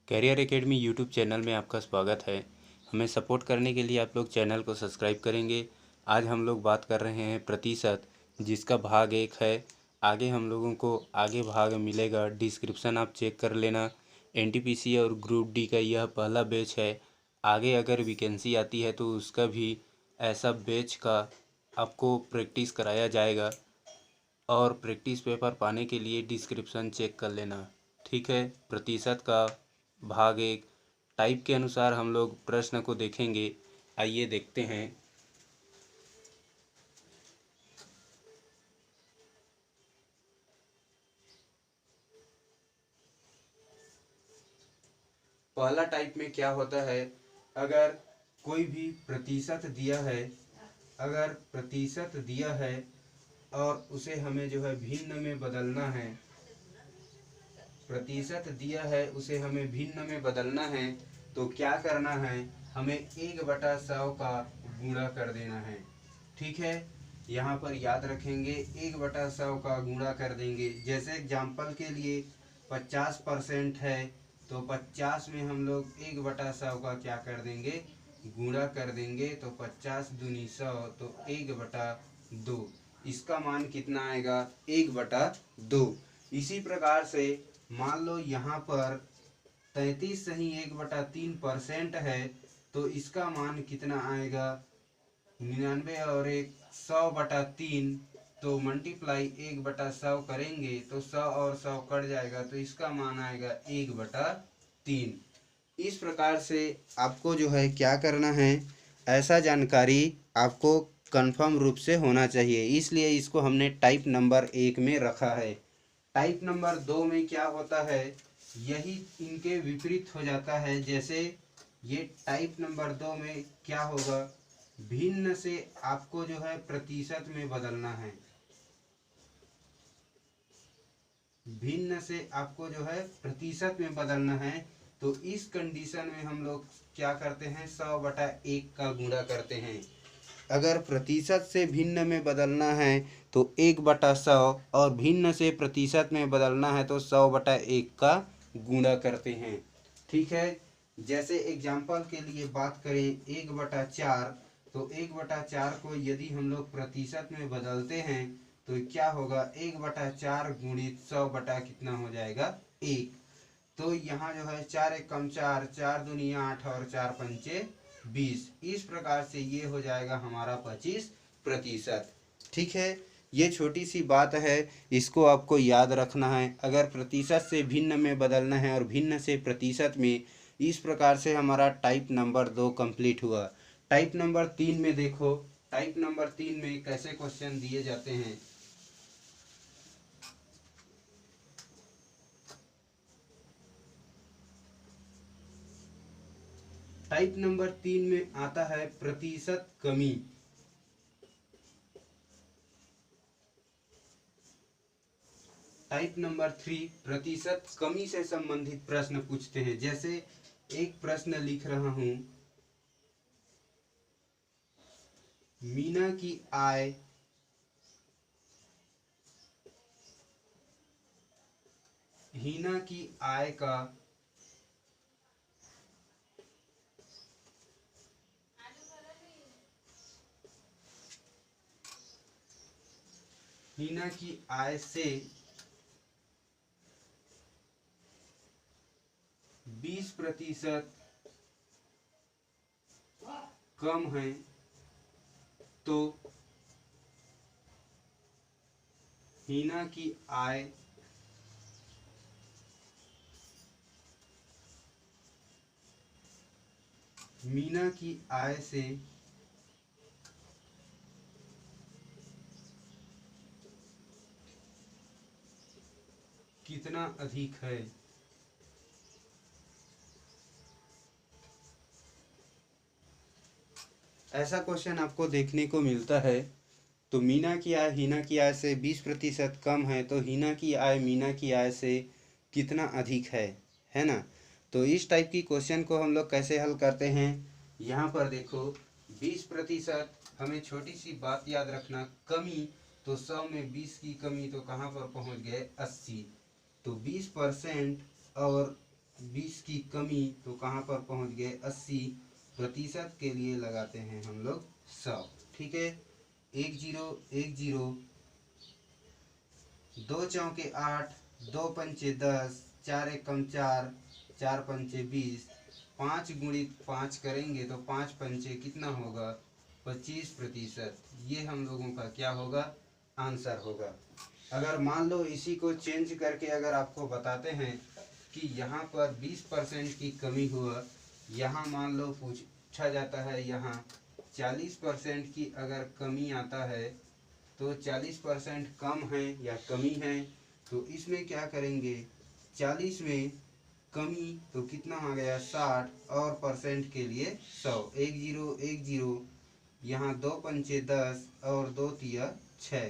Career academy YouTube channel में आपका स्वागत है। हमें सपोर्ट करने के लिए आप लोग चैनल को सब्सक्राइब करेंगे। आज हम लोग बात कर रहे हैं प्रतिशत, जिसका भाग 1 है। आगे हम लोगों को आगे भाग मिलेगा, डिस्क्रिप्शन आप चेक कर लेना। एनटीपीसी और ग्रुप डी का यह पहला बैच है। आगे अगर वैकेंसी आती है तो उसका भी ऐसा बैच का आपको प्रैक्टिस कराया जाएगा, और प्रैक्टिस पेपर पाने के लिए डिस्क्रिप्शन चेक कर लेना। ठीक है। प्रतिशत का भाग 1 टाइप के अनुसार हम लोग प्रश्न को देखेंगे। आइए देखते हैं। पहला टाइप में क्या होता है, अगर कोई भी प्रतिशत दिया है, अगर प्रतिशत दिया है और उसे हमें जो है भिन्न में बदलना है, प्रतिशत दिया है उसे हमें भिन्न में बदलना है, तो क्या करना है, हमें 1/100 का गुणा कर देना है। ठीक है। यहाँ पर याद रखेंगे 1/100 का गुणा कर देंगे। जैसे एग्जाम्पल के लिए 50% है, तो 50 में हम लोग 1/100 का क्या कर देंगे, गुणा कर देंगे। तो 50 दूनी 100, तो 1/2। इसका मान कितना आएगा, 1/2। इसी प्रकार से मान लो यहाँ पर 33 सही 1/3% है, तो इसका मान कितना आएगा, 99 और 1 100/3। तो मल्टीप्लाई 1/100 करेंगे तो 100 और 100 कट जाएगा, तो इसका मान आएगा 1/3। इस प्रकार से आपको जो है क्या करना है, ऐसा जानकारी आपको कंफर्म रूप से होना चाहिए, इसलिए इसको हमने टाइप नंबर 1 में रखा है। टाइप नंबर 2 में क्या होता है, यही इनके विपरीत हो जाता है। जैसे ये टाइप नंबर 2 में क्या होगा, भिन्न से आपको जो है प्रतिशत में बदलना है, भिन्न से आपको जो है प्रतिशत में बदलना है। तो इस कंडीशन में हम लोग क्या करते हैं, 100/1 का गुणा करते हैं। अगर प्रतिशत से भिन्न में बदलना है तो 1/100, और भिन्न से प्रतिशत में बदलना है तो 100/1 का गुणा करते हैं। ठीक है। जैसे एग्जाम्पल के लिए बात करें 1/4, तो 1/4 को यदि हम लोग प्रतिशत में बदलते हैं तो क्या होगा, 1/4 गुणित 100 बटा कितना हो जाएगा, 1। तो यहाँ जो है 4 एक कम 4, 4 दूनी 8 और 4 पंचे 20। इस प्रकार से ये हो जाएगा हमारा 25%। ठीक है। ये छोटी सी बात है, इसको आपको याद रखना है। अगर प्रतिशत से भिन्न में बदलना है और भिन्न से प्रतिशत में, इस प्रकार से हमारा टाइप नंबर 2 कंप्लीट हुआ। टाइप नंबर 3 में देखो, टाइप नंबर 3 में कैसे क्वेश्चन दिए जाते हैं। टाइप नंबर 3 में आता है प्रतिशत कमी। टाइप नंबर 3 प्रतिशत कमी से संबंधित प्रश्न पूछते हैं। जैसे एक प्रश्न लिख रहा हूं, मीना की आय हीना की आय का हीना की आय से 20% कम है, तो हीना की आय मीना की आय से कितना अधिक है। ऐसा क्वेश्चन आपको देखने को मिलता है। तो मीना की आय हीना की आय से 20% कम है, तो हीना की आय मीना की आय से कितना अधिक है ना। तो इस टाइप की क्वेश्चन को हम लोग कैसे हल करते हैं, यहाँ पर देखो 20%, हमें छोटी सी बात याद रखना, कमी, तो 100 में 20 की कमी, तो कहाँ पर पहुँच गए, 80। तो 20% और 20 की कमी, तो कहाँ पर पहुँच गए 80% के लिए लगाते हैं हम लोग 100। ठीक है, 1010, 2 चौके 8, 2 पंचे 10, 4 एकम 4, 4 पंचे 20, 5 गुणित 5 करेंगे तो 5 पंचे कितना होगा 25%। ये हम लोगों का क्या होगा आंसर होगा। अगर मान लो इसी को चेंज करके अगर आपको बताते हैं कि यहाँ पर 20% की कमी हुआ, यहाँ मान लो पूछा जाता है यहाँ 40% की अगर कमी आता है, तो 40% कम है या कमी है, तो इसमें क्या करेंगे 40 में कमी तो कितना आ गया 60 और परसेंट के लिए 100। 1010, यहाँ 2 पंचे 10 और 2 तिया 6,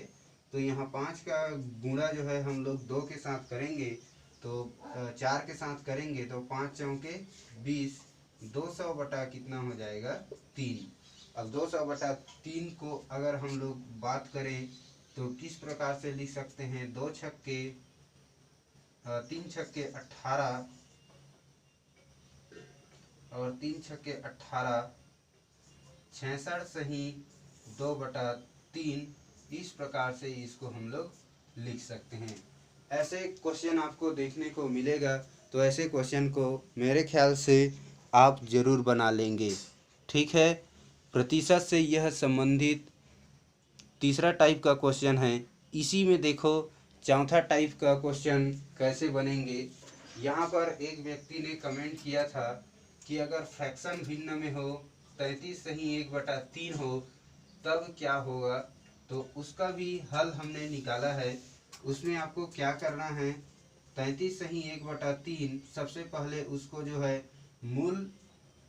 तो यहाँ 5 का गुणा जो है हम लोग 2 के साथ करेंगे, तो 4 के साथ करेंगे तो 5 चौके 20, 200 बटा कितना हो जाएगा 3। अब 200 बटा 3 को अगर हम लोग बात करें तो किस प्रकार से लिख सकते हैं, 2 छक्के 3 छक्के 18 और 3 छक्के 18, 66 सही 2 बटा 3, इस प्रकार से इसको हम लोग लिख सकते हैं। ऐसे क्वेश्चन आपको देखने को मिलेगा, तो ऐसे क्वेश्चन को मेरे ख्याल से आप ज़रूर बना लेंगे। ठीक है, प्रतिशत से यह संबंधित तीसरा टाइप का क्वेश्चन है। इसी में देखो चौथा टाइप का क्वेश्चन कैसे बनेंगे। यहाँ पर एक व्यक्ति ने कमेंट किया था कि अगर फ्रैक्शन भिन्न में हो 33 सही 1/3 हो तब क्या होगा, तो उसका भी हल हमने निकाला है। उसमें आपको क्या करना है, 33 सही 1/3, सबसे पहले उसको जो है मूल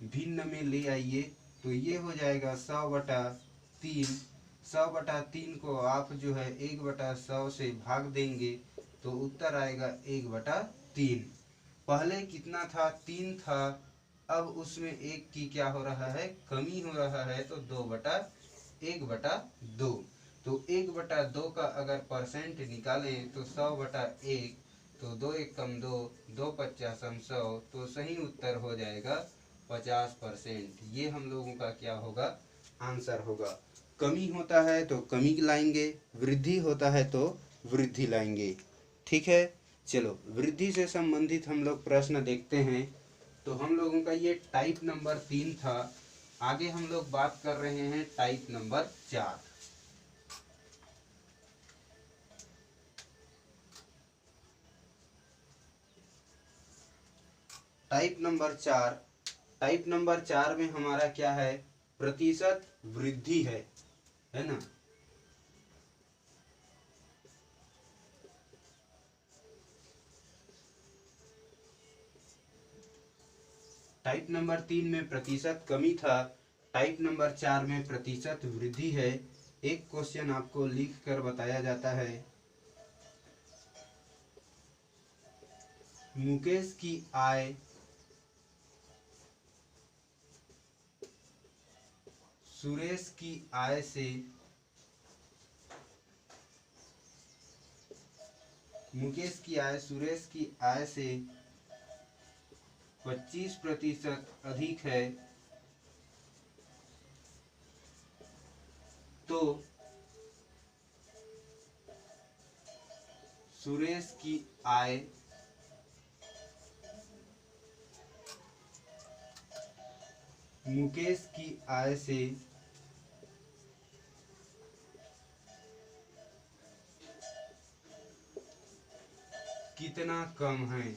भिन्न में ले आइए, तो ये हो जाएगा 100/3। 100/3 को आप जो है 1/100 से भाग देंगे तो उत्तर आएगा 1/3। पहले कितना था 3 था, अब उसमें 1 की क्या हो रहा है कमी हो रहा है, तो 1/2। तो 1/2 का अगर परसेंट निकालें तो 100/1, तो 2 एकम 2, 2 पचासम 100, तो सही उत्तर हो जाएगा 50%। ये हम लोगों का क्या होगा आंसर होगा। कमी होता है तो कमी लाएंगे, वृद्धि होता है तो वृद्धि लाएंगे। ठीक है, चलो वृद्धि से संबंधित हम लोग प्रश्न देखते हैं। तो हम लोगों का ये टाइप नंबर 3 था। आगे हम लोग बात कर रहे हैं टाइप नंबर 4। टाइप नंबर 4 में हमारा क्या है, प्रतिशत वृद्धि है ना। टाइप नंबर 3 में प्रतिशत कमी था, टाइप नंबर 4 में प्रतिशत वृद्धि है। एक क्वेश्चन आपको लिख कर बताया जाता है, मुकेश की आय सुरेश की आय से 25% अधिक है, तो सुरेश की आय मुकेश की आय से कितना कम है,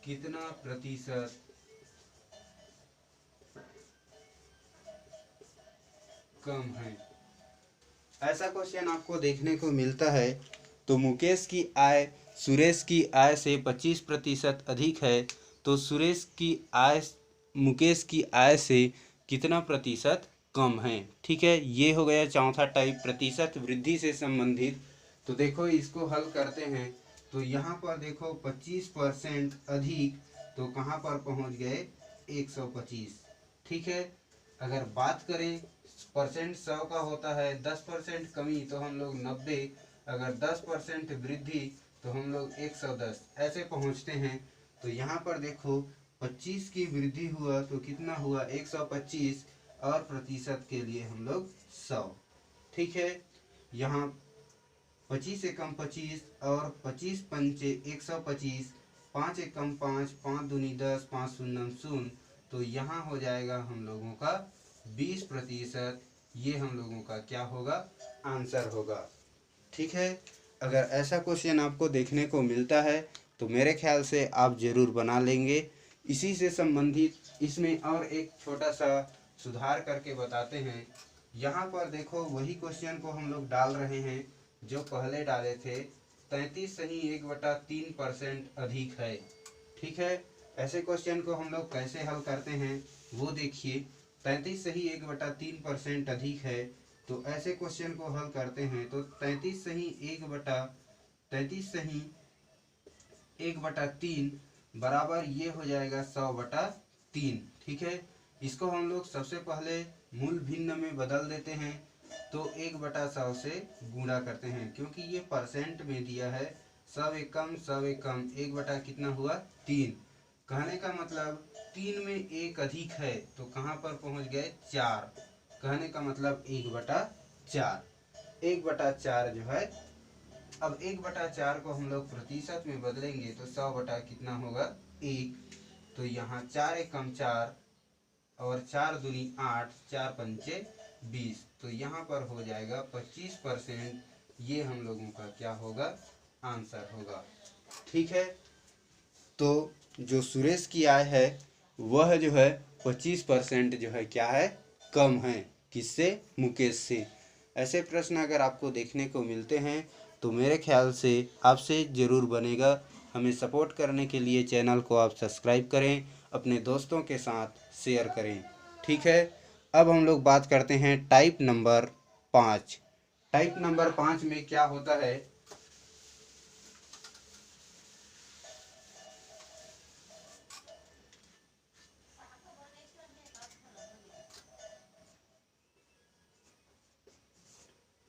कितना प्रतिशत कम है। ऐसा क्वेश्चन आपको देखने को मिलता है। तो मुकेश की आय सुरेश की आय से 25% अधिक है, तो सुरेश की आय मुकेश की आय से कितना प्रतिशत कम है। ठीक है, ये हो गया चौथा टाइप प्रतिशत वृद्धि से संबंधित। तो देखो इसको हल करते हैं, तो यहाँ पर देखो 25% अधिक, तो कहाँ पर पहुँच गए 125। ठीक है, अगर बात करें परसेंट 100 का होता है, 10% कमी तो हम लोग 90, अगर 10% वृद्धि तो हम लोग 110, ऐसे पहुँचते हैं। तो यहाँ पर देखो 25 की वृद्धि हुआ तो कितना हुआ 125, और प्रतिशत के लिए हम लोग 100। ठीक है, यहाँ 25 एकम 25 और 25 पंचे 125, 5 एकम 5, 5 दूनी 10, 5 शून्य शून्य, तो यहाँ हो जाएगा हम लोगों का 20%। ये हम लोगों का क्या होगा, आंसर होगा। ठीक है, अगर ऐसा क्वेश्चन आपको देखने को मिलता है तो मेरे ख्याल से आप ज़रूर बना लेंगे। इसी से संबंधित इसमें और एक छोटा सा सुधार करके बताते हैं। यहाँ पर देखो वही क्वेश्चन को हम लोग डाल रहे हैं जो पहले डाले थे। 33 सही 1/3% अधिक है। ठीक है, ऐसे क्वेश्चन को हम लोग कैसे हल करते हैं वो देखिए। 33 सही 1/3% अधिक है, तो ऐसे क्वेश्चन को हल करते हैं तो 33 सही 1/3 बराबर ये हो जाएगा 100/3। ठीक है, इसको हम लोग सबसे पहले मूल भिन्न में बदल देते हैं, तो 1/100 से गुणा करते हैं क्योंकि ये परसेंट में दिया है। 100 एकम 100 एकम 1 कितना हुआ 3। कहने का मतलब 3 में 1 अधिक है तो कहाँ पर पहुँच गए 4। कहने का मतलब 1/4। 1/4 जो है, अब 1/4 को हम लोग प्रतिशत में बदलेंगे तो 100 कितना होगा 1। तो यहाँ 4 एकम 4 और 4 दूनी 8, 4 पंचे 20, तो यहाँ पर हो जाएगा 25%। ये हम लोगों का क्या होगा, आंसर होगा। ठीक है, तो जो सुरेश की आय है वह जो है 25% जो है क्या है, कम है। किससे, मुकेश से। ऐसे प्रश्न अगर आपको देखने को मिलते हैं तो मेरे ख्याल से आपसे ज़रूर बनेगा। हमें सपोर्ट करने के लिए चैनल को आप सब्सक्राइब करें, अपने दोस्तों के साथ शेयर करें। ठीक है, अब हम लोग बात करते हैं टाइप नंबर 5। टाइप नंबर 5 में क्या होता है,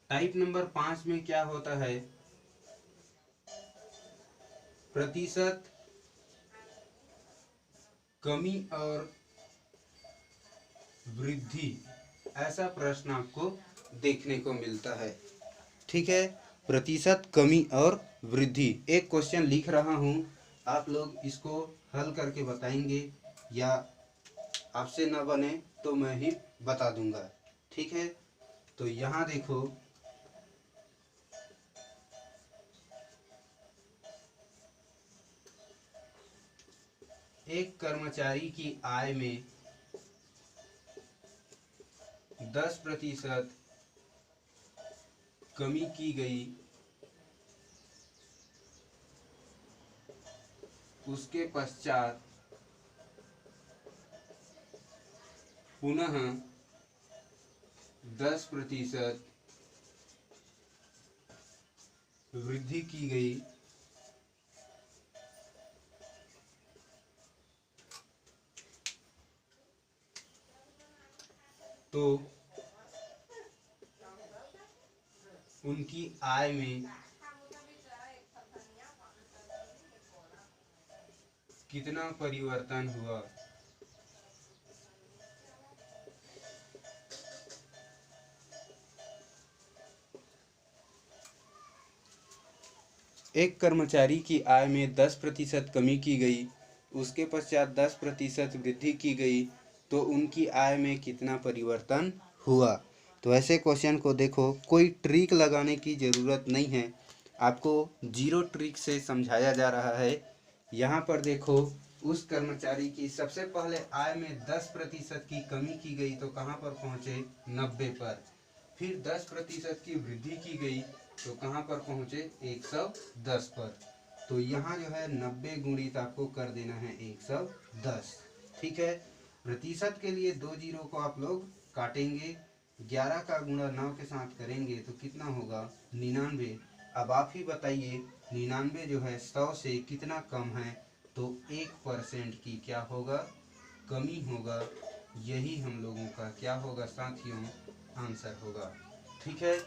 टाइप नंबर 5 में क्या होता है, प्रतिशत, कमी और वृद्धि, ऐसा प्रश्न आपको देखने को मिलता है। ठीक है, प्रतिशत, कमी और वृद्धि। एक क्वेश्चन लिख रहा हूँ, आप लोग इसको हल करके बताएंगे, या आपसे न बने तो मैं ही बता दूंगा। ठीक है, तो यहाँ देखो एक कर्मचारी की आय में 10% कमी की गई, उसके पश्चात पुनः 10% वृद्धि की गई, तो उनकी आय में कितना परिवर्तन हुआ। एक कर्मचारी की आय में 10% कमी की गई, उसके पश्चात 10% वृद्धि की गई, तो उनकी आय में कितना परिवर्तन हुआ। तो ऐसे क्वेश्चन को देखो, कोई ट्रिक लगाने की ज़रूरत नहीं है, आपको जीरो ट्रिक से समझाया जा रहा है। यहाँ पर देखो उस कर्मचारी की सबसे पहले आय में 10% की कमी की गई तो कहाँ पर पहुँचे 90 पर। फिर 10% की वृद्धि की गई तो कहाँ पर पहुँचे 110 पर। तो यहाँ जो है 90 गुणित आपको कर देना है 110। ठीक है, प्रतिशत के लिए 2 जीरो को आप लोग काटेंगे, 11 का गुणा 9 के साथ करेंगे तो कितना होगा 99। अब आप ही बताइए 99 जो है 100 से कितना कम है, तो 1% की क्या होगा, कमी होगा। यही हम लोगों का क्या होगा साथियों, आंसर होगा। ठीक है,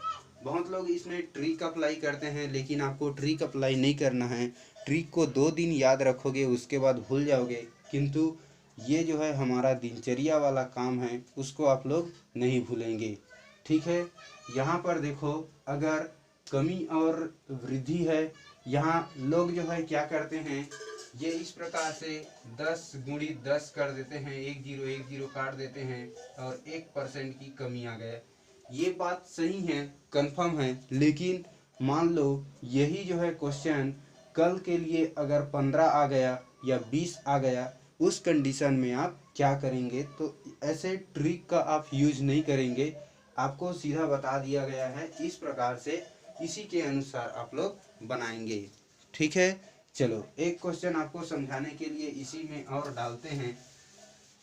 बहुत लोग इसमें ट्रिक अप्लाई करते हैं, लेकिन आपको ट्रिक अप्लाई नहीं करना है। ट्रिक को 2 दिन याद रखोगे, उसके बाद भूल जाओगे, किंतु ये जो है हमारा दिनचर्या वाला काम है, उसको आप लोग नहीं भूलेंगे। ठीक है, यहाँ पर देखो, अगर कमी और वृद्धि है, यहाँ लोग जो है क्या करते हैं, ये इस प्रकार से 10 गुणित 10 कर देते हैं, 1 0 काट देते हैं और 1% की कमी आ गया। ये बात सही है, कंफर्म है, लेकिन मान लो यही जो है क्वेश्चन कल के लिए अगर 15 आ गया या 20 आ गया, उस कंडीशन में आप क्या करेंगे? तो ऐसे ट्रिक का आप यूज नहीं करेंगे, आपको सीधा बता दिया गया है, इस प्रकार से इसी के अनुसार आप लोग बनाएंगे। ठीक है, चलो एक क्वेश्चन आपको समझाने के लिए इसी में और डालते हैं।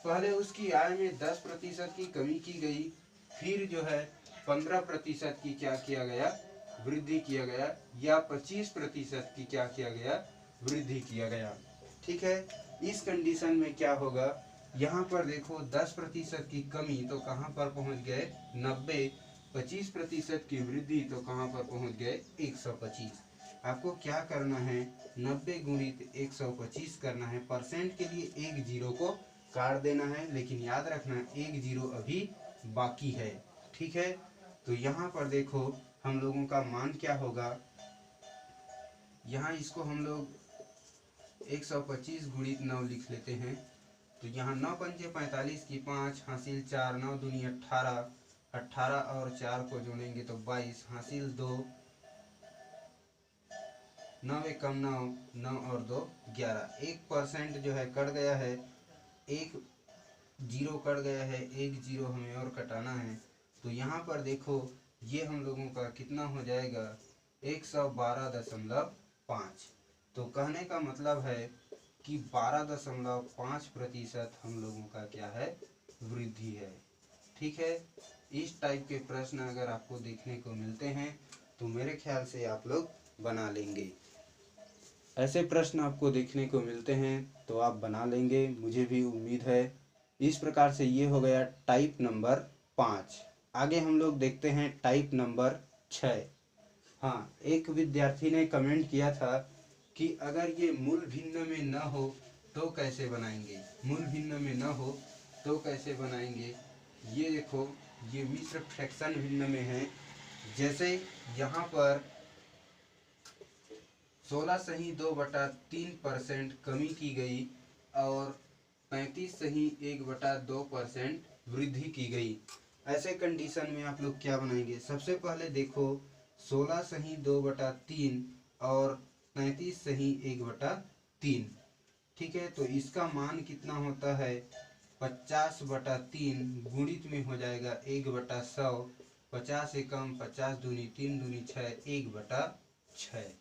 पहले उसकी आय में 10% की कमी की गई, फिर जो है 15% की क्या किया गया, वृद्धि किया गया, या 25% की क्या किया गया, वृद्धि किया गया। ठीक है, इस कंडीशन में क्या होगा, यहाँ पर देखो 10% की कमी तो कहाँ पर पहुँच गए, 90, 25% की वृद्धि तो कहाँ पर पहुँच गए, 125। आपको क्या करना है, 90 गुणित 125 करना है। परसेंट के लिए 1 0 को काट देना है, लेकिन याद रखना 1 0 अभी बाकी है। ठीक है, तो यहाँ पर देखो हम लोगों का मान क्या होगा, यहाँ इसको हम लोग 125 गुणित 9 लिख लेते हैं। तो यहाँ 9 पंचे 45 की 5 हासिल 4, 9 दूनी 18, 18 और 4 को जोड़ेंगे तो 22 हासिल 2, 9 एक कम 9, 9 और 2 11। 1% जो है कट गया है, 1 0 कट गया है, 1 0 हमें और कटाना है। तो यहाँ पर देखो ये हम लोगों का कितना हो जाएगा, 112.5। तो कहने का मतलब है कि 12.5% हम लोगों का क्या है, वृद्धि है। ठीक है, इस टाइप के प्रश्न अगर आपको देखने को मिलते हैं तो मेरे ख्याल से आप लोग बना लेंगे। ऐसे प्रश्न आपको देखने को मिलते हैं तो आप बना लेंगे, मुझे भी उम्मीद है। इस प्रकार से ये हो गया टाइप नंबर 5। आगे हम लोग देखते हैं टाइप नंबर 6। हाँ, एक विद्यार्थी ने कमेंट किया था कि अगर ये मूल भिन्न में न हो तो कैसे बनाएंगे, मूल भिन्न में न हो तो कैसे बनाएंगे। ये देखो, ये मिश्र फ्रैक्शन भिन्न में है। जैसे यहाँ पर 16.2/3% कमी की गई और 35.1/2% वृद्धि की गई। ऐसे कंडीशन में आप लोग क्या बनाएंगे, सबसे पहले देखो 16.2/3 और 35.1/3। ठीक है, तो इसका मान कितना होता है, 50/3 गुणित में हो जाएगा 1/100, 50 एकम 50 दूनी 3 दूनी 6, 1/6।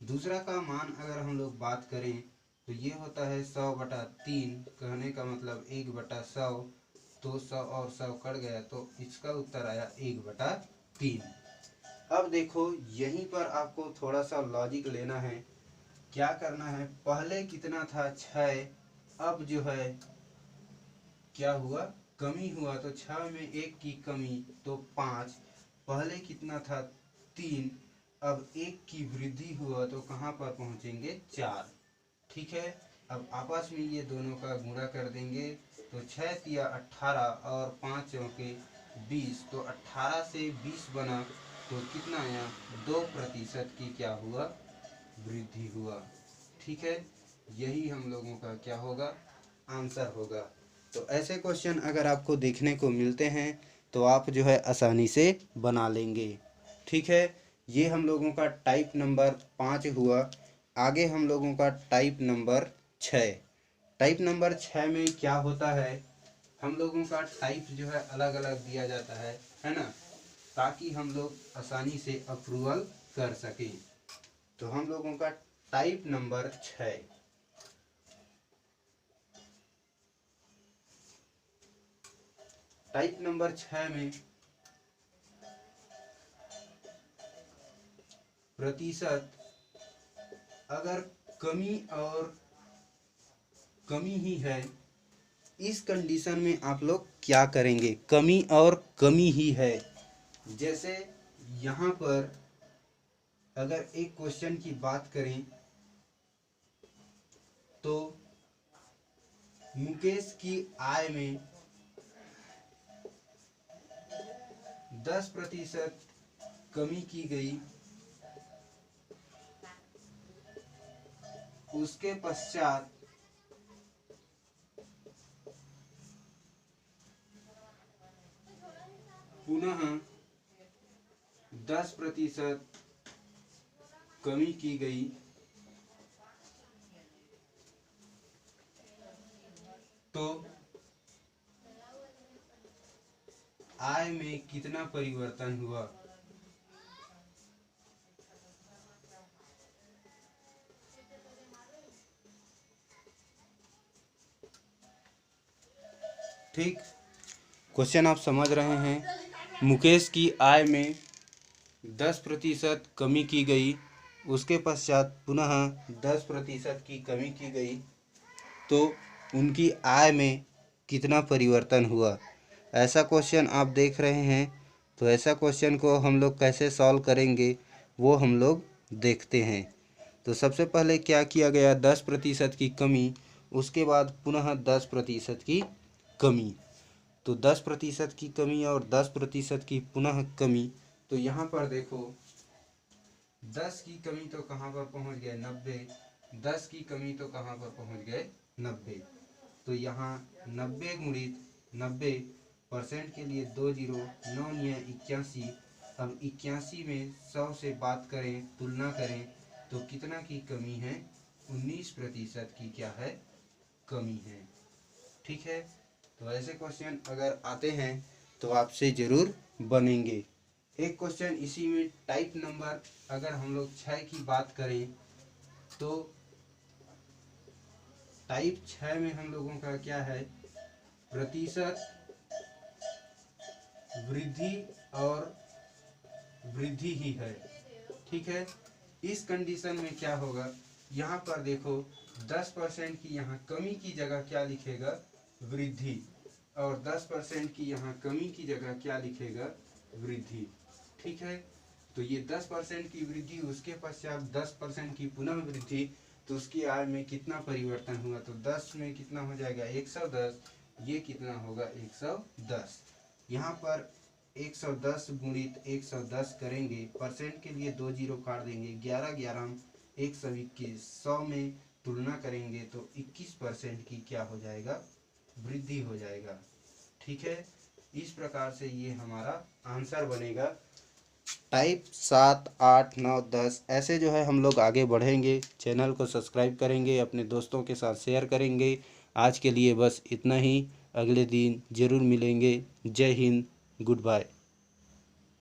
दूसरा का मान अगर हम लोग बात करें तो ये होता है 100/3, कहने का मतलब 1/100, तो 100 और 100 कट गया तो इसका उत्तर आया 1/3। अब देखो यहीं पर आपको थोड़ा सा लॉजिक लेना है। क्या करना है, पहले कितना था 6, अब जो है क्या हुआ, कमी हुआ, तो 6 में 1 की कमी तो 5। पहले कितना था 3, अब 1 की वृद्धि हुआ तो कहाँ पर पहुँचेंगे, 4। ठीक है, अब आपस में ये दोनों का गुणा कर देंगे तो 6 तिया 18 और 5 चौके 20, तो 18 से 20 बना तो कितना आया, 2% की क्या हुआ, वृद्धि हुआ। ठीक है, यही हम लोगों का क्या होगा, आंसर होगा। तो ऐसे क्वेश्चन अगर आपको देखने को मिलते हैं तो आप जो है आसानी से बना लेंगे। ठीक है, ये हम लोगों का टाइप नंबर 5 हुआ। आगे हम लोगों का टाइप नंबर 6। टाइप नंबर 6 में क्या होता है, हम लोगों का टाइप जो है अलग अलग दिया जाता है ना, ताकि हम लोग आसानी से अप्रूवल कर सकें। तो हम लोगों का टाइप नंबर 6, टाइप नंबर 6 में प्रतिशत अगर कमी और कमी ही है, इस कंडीशन में आप लोग क्या करेंगे, कमी और कमी ही है। जैसे यहाँ पर अगर एक क्वेश्चन की बात करें तो मुकेश की आय में 10% कमी की गई, उसके पश्चात पुनः 10% कमी की गई, तो आय में कितना परिवर्तन हुआ। ठीक, क्वेश्चन आप समझ रहे हैं। मुकेश की आय में 10% कमी की गई, उसके पश्चात पुनः 10% की कमी की गई, तो उनकी आय में कितना परिवर्तन हुआ। ऐसा क्वेश्चन आप देख रहे हैं, तो ऐसा क्वेश्चन को हम लोग कैसे सॉल्व करेंगे वो हम लोग देखते हैं। तो सबसे पहले क्या किया गया, 10% की कमी, उसके बाद पुनः 10% की कमी। तो 10% की कमी और 10% की पुनः कमी, तो यहाँ पर देखो 10 की कमी तो कहाँ पर पहुँच गए 90, 10 की कमी तो कहाँ पर पहुँच गए 90। तो यहाँ 90 गुणित 90% के लिए 2 जीरो, 9 81। अब 81 में 100 से बात करें, तुलना करें तो कितना की कमी है, 19% की क्या है, कमी है। ठीक है, तो ऐसे क्वेश्चन अगर आते हैं तो आपसे ज़रूर बनेंगे। एक क्वेश्चन इसी में टाइप नंबर अगर हम लोग 6 की बात करें तो टाइप 6 में हम लोगों का क्या है, प्रतिशत वृद्धि और वृद्धि ही है। ठीक है, इस कंडीशन में क्या होगा, यहाँ पर देखो 10% की यहाँ कमी की जगह क्या लिखेगा, वृद्धि, और 10% की यहाँ कमी की जगह क्या लिखेगा, वृद्धि। ठीक है, तो ये 10% की वृद्धि, उसके पश्चात 10% की पुनः वृद्धि, तो उसकी आय में कितना परिवर्तन हुआ, तो 10 में कितना हो जाएगा 110, ये कितना होगा 110। यहाँ पर 110 गुणित 110 करेंगे, परसेंट के लिए 2 जीरो काट देंगे, 11 11 121, 100 में तुलना करेंगे तो 21% की क्या हो जाएगा, वृद्धि हो जाएगा। ठीक है, इस प्रकार से ये हमारा आंसर बनेगा। टाइप 7, 8, 9, 10 ऐसे जो है हम लोग आगे बढ़ेंगे। चैनल को सब्सक्राइब करेंगे, अपने दोस्तों के साथ शेयर करेंगे। आज के लिए बस इतना ही, अगले दिन ज़रूर मिलेंगे। जय हिंद, गुड बाय।